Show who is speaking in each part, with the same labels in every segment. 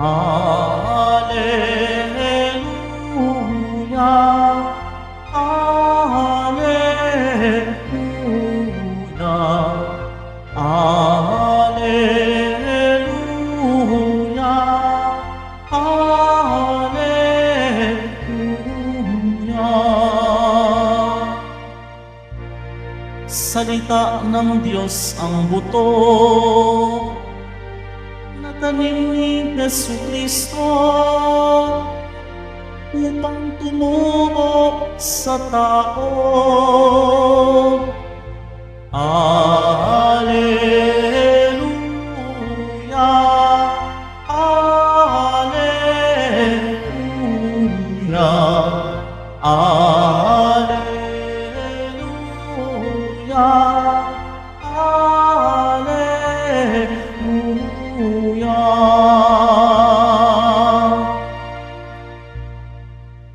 Speaker 1: Alleluia, Alleluia, Alleluia, Alleluia. Salita ng Diyos ang buto na tanim ni Jesucristo upang tumubo sa tao. Alleluia, Alleluia, Alleluia, Alleluia.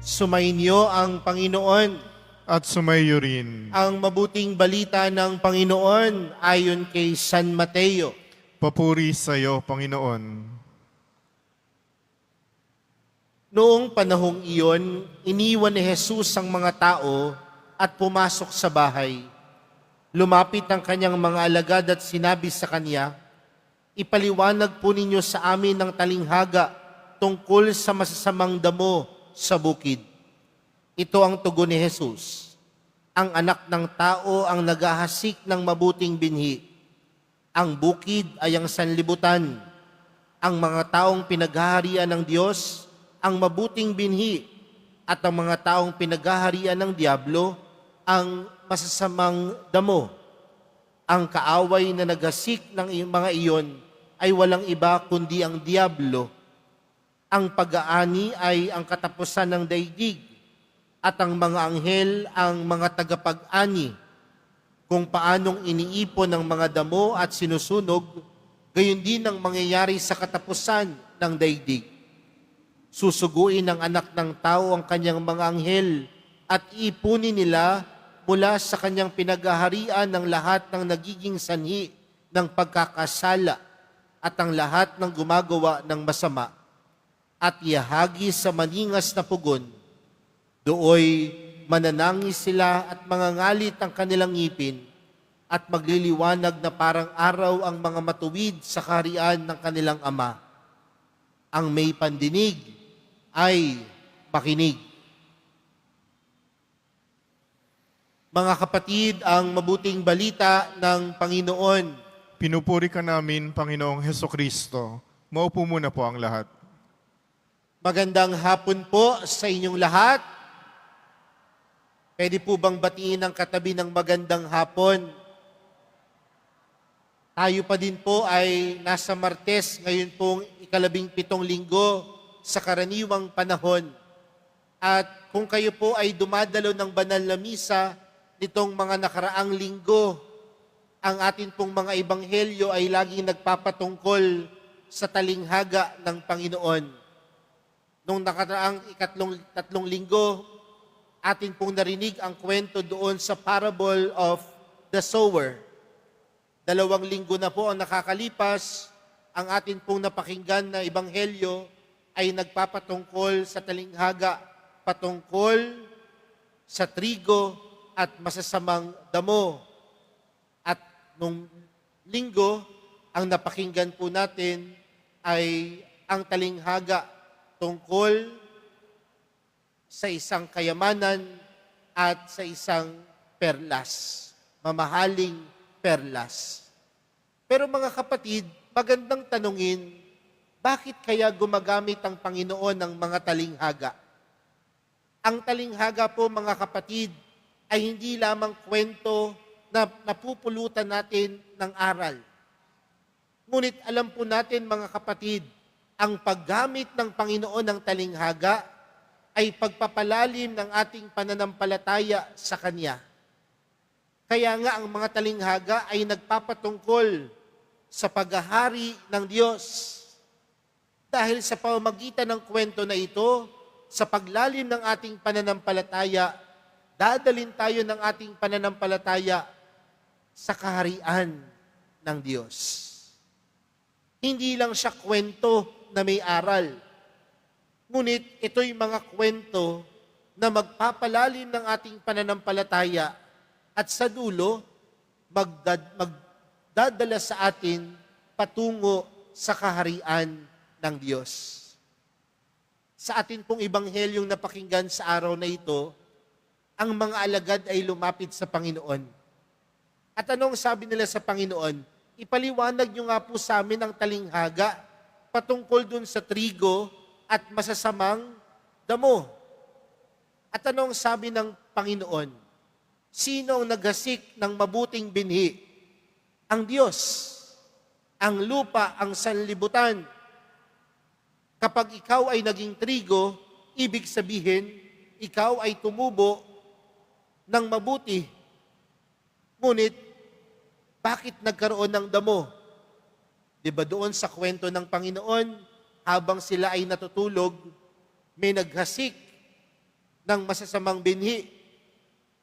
Speaker 2: Sumainyo ang Panginoon.
Speaker 3: At sumayo rin.
Speaker 2: Ang mabuting balita ng Panginoon ayon kay San Mateo.
Speaker 3: Papuri sa iyo, Panginoon.
Speaker 2: Noong panahong iyon, iniwan ni Jesus ang mga tao at pumasok sa bahay. Lumapit ang kanyang mga alagad at sinabi sa kanya, "Ipaliwanag po ninyo sa amin ng talinghaga tungkol sa masasamang damo sa bukid." Ito ang tugon ni Jesus. Ang anak ng tao ang naghahasik ng mabuting binhi. Ang bukid ay ang sanlibutan. Ang mga taong pinaghaharian ng Diyos, ang mabuting binhi, at ang mga taong pinaghaharian ng Diablo, ang masasamang damo. Ang kaaway na naghasik ng mga iyon ay walang iba kundi ang Diablo. Ang pag-aani ay ang katapusan ng daigdig, at ang mga anghel ang mga tagapag-ani. Kung paanong iniipon ng mga damo at sinusunog, gayon din ang mangyayari sa katapusan ng daigdig. Susuguin ng anak ng tao ang kanyang mga anghel at iipunin nila mula sa kanyang pinaghaharian ng lahat ng nagiging sanhi ng pagkakasala at ang lahat ng gumagawa ng masama, at iahagi sa maningas na pugon. Dooy mananangis sila at mangangalit ang kanilang ngipin, at magliliwanag na parang araw ang mga matuwid sa kaharian ng kanilang Ama. Ang may pandinig ay makinig. Mga kapatid, ang mabuting balita ng Panginoon.
Speaker 3: Pinupuri ka namin, Panginoong Hesukristo. Maupo muna po ang lahat.
Speaker 2: Magandang hapon po sa inyong lahat. Pwede po bang batiin ang katabi ng magandang hapon? Tayo pa din po ay nasa Martes, ngayon pong 17 linggo sa karaniwang panahon. At kung kayo po ay dumadalo ng banal na misa nitong mga nakaraang linggo, ang atin pong mga ebanghelyo ay laging nagpapatungkol sa talinghaga ng Panginoon. Nung nakaraang tatlong linggo, atin pong narinig ang kwento doon sa parable of the sower. 2 linggo na po ang nakakalipas, ang atin pong napakinggan na ebanghelyo ay nagpapatungkol sa talinghaga, patungkol sa trigo at masasamang damo. At nung linggo, ang napakinggan po natin ay ang talinghaga tungkol sa isang kayamanan at sa isang perlas, mamahaling perlas. Pero mga kapatid, magandang tanungin, bakit kaya gumagamit ang Panginoon ng mga talinghaga? Ang talinghaga po mga kapatid ay hindi lamang kwento na napupulutan natin ng aral. Ngunit alam po natin mga kapatid, ang paggamit ng Panginoon ng talinghaga ay pagpapalalim ng ating pananampalataya sa Kanya. Kaya nga ang mga talinghaga ay nagpapatungkol sa paghahari ng Diyos. Dahil sa pamamagitan ng kwento na ito, sa paglalim ng ating pananampalataya, dadalin tayo ng ating pananampalataya sa kaharian ng Diyos. Hindi lang siya kwento na may aral. Ngunit ito'y mga kwento na magpapalalim ng ating pananampalataya at sa dulo, magdadala sa atin patungo sa kaharian ng Diyos. Sa atin pong ibanghelyong napakinggan sa araw na ito, ang mga alagad ay lumapit sa Panginoon. At anong sabi nila sa Panginoon? Ipaliwanag nyo nga po sa amin ang talinghaga patungkol dun sa trigo at masasamang damo. At anong sabi ng Panginoon? Sino ang naghasik ng mabuting binhi? Ang Diyos. Ang lupa, ang sanlibutan. Kapag ikaw ay naging trigo, ibig sabihin, ikaw ay tumubo ng mabuti. Ngunit, bakit nagkaroon ng damo? Diba doon sa kwento ng Panginoon, habang sila ay natutulog, may naghasik ng masasamang binhi.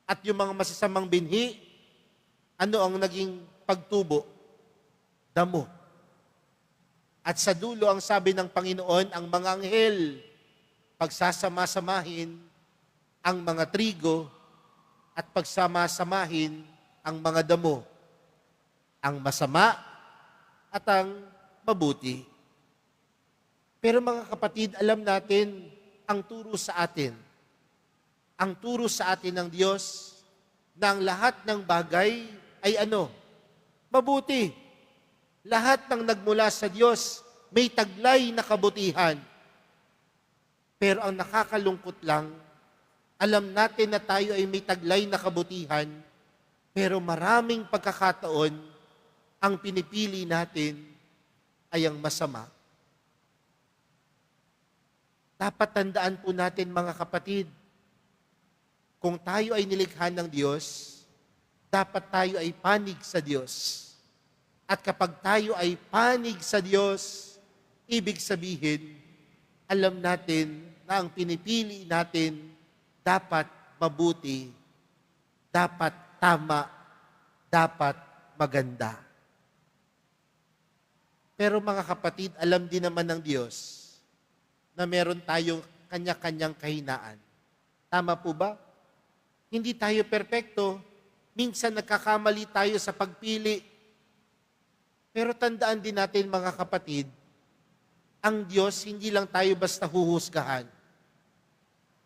Speaker 2: At yung mga masasamang binhi, ano ang naging pagtubo? Damo. At sa dulo, ang sabi ng Panginoon, ang mga anghel, pagsasama-samahin ang mga trigo at pagsama-samahin ang mga damo. Ang masama at ang mabuti. Pero mga kapatid, alam natin ang turo sa atin. Ang turo sa atin ng Diyos na ang lahat ng bagay ay ano? Mabuti. Lahat ng nagmula sa Diyos may taglay na kabutihan. Pero ang nakakalungkot lang, alam natin na tayo ay may taglay na kabutihan, pero maraming pagkakataon, ang pinipili natin ay ang masama. Dapat tandaan po natin mga kapatid, kung tayo ay nilikha ng Diyos, dapat tayo ay panig sa Diyos. At kapag tayo ay panig sa Diyos, ibig sabihin, alam natin na ang pinipili natin dapat mabuti, dapat tama, dapat maganda. Pero mga kapatid, alam din naman ng Diyos na meron tayong kanya-kanyang kahinaan. Tama po ba? Hindi tayo perpekto. Minsan nagkakamali tayo sa pagpili. Pero tandaan din natin mga kapatid, ang Diyos hindi lang tayo basta huhusgahan.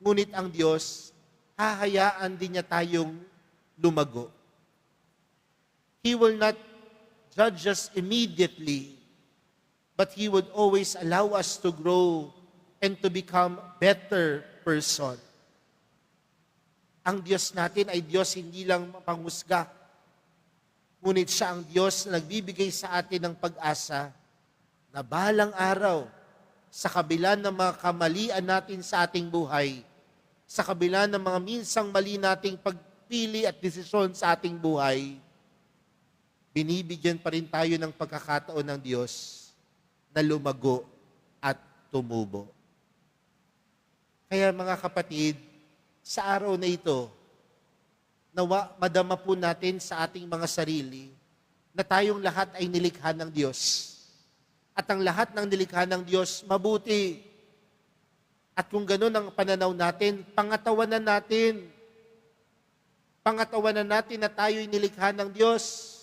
Speaker 2: Ngunit ang Diyos, hahayaan din niya tayong lumago. He will not judge us immediately, but He would always allow us to grow and to become better person. Ang Diyos natin ay Diyos hindi lang panghusga, ngunit siya ang Diyos na nagbibigay sa atin ng pag-asa na balang araw, sa kabila ng mga kamalian natin sa ating buhay, sa kabila ng mga minsang mali nating pagpili at desisyon sa ating buhay, binibigyan pa rin tayo ng pagkakataon ng Diyos na lumago at tumubo. Kaya mga kapatid, sa araw na ito, nawa madama po natin sa ating mga sarili na tayong lahat ay nilikha ng Diyos. At ang lahat ng nilikha ng Diyos, mabuti. At kung gano'n ang pananaw natin, pangatawanan natin. Pangatawanan natin na tayo'y nilikha ng Diyos.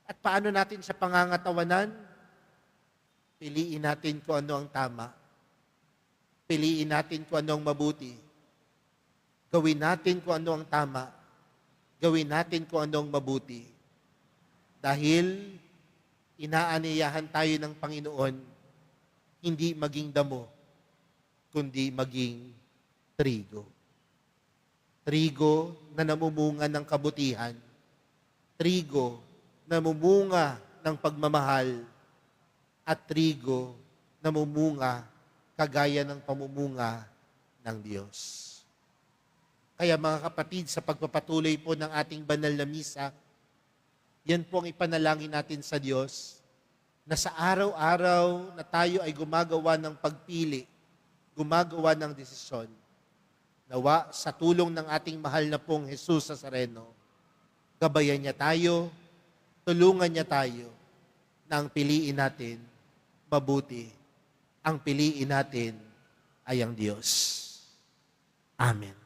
Speaker 2: At paano natin sa pangangatawanan? Piliin natin kung ano ang tama. Piliin natin kung ano ang mabuti. Gawin natin kung ano ang tama. Gawin natin kung ano ang mabuti. Dahil inaaniyahan tayo ng Panginoon, hindi maging damo, kundi maging trigo. Trigo na namumunga ng kabutihan. Trigo na namumunga ng pagmamahal. At trigo na namumunga kagaya ng pamumunga ng Diyos. Kaya mga kapatid, sa pagpapatuloy po ng ating banal na misa, yan po ang ipanalangin natin sa Diyos, na sa araw-araw na tayo ay gumagawa ng pagpili, gumagawa ng desisyon, nawa sa tulong ng ating mahal na pong Jesus Nazareno, gabayan niya tayo, tulungan niya tayo, na ang piliin natin, mabuti. Ang piliin natin ay ang Diyos. Amen.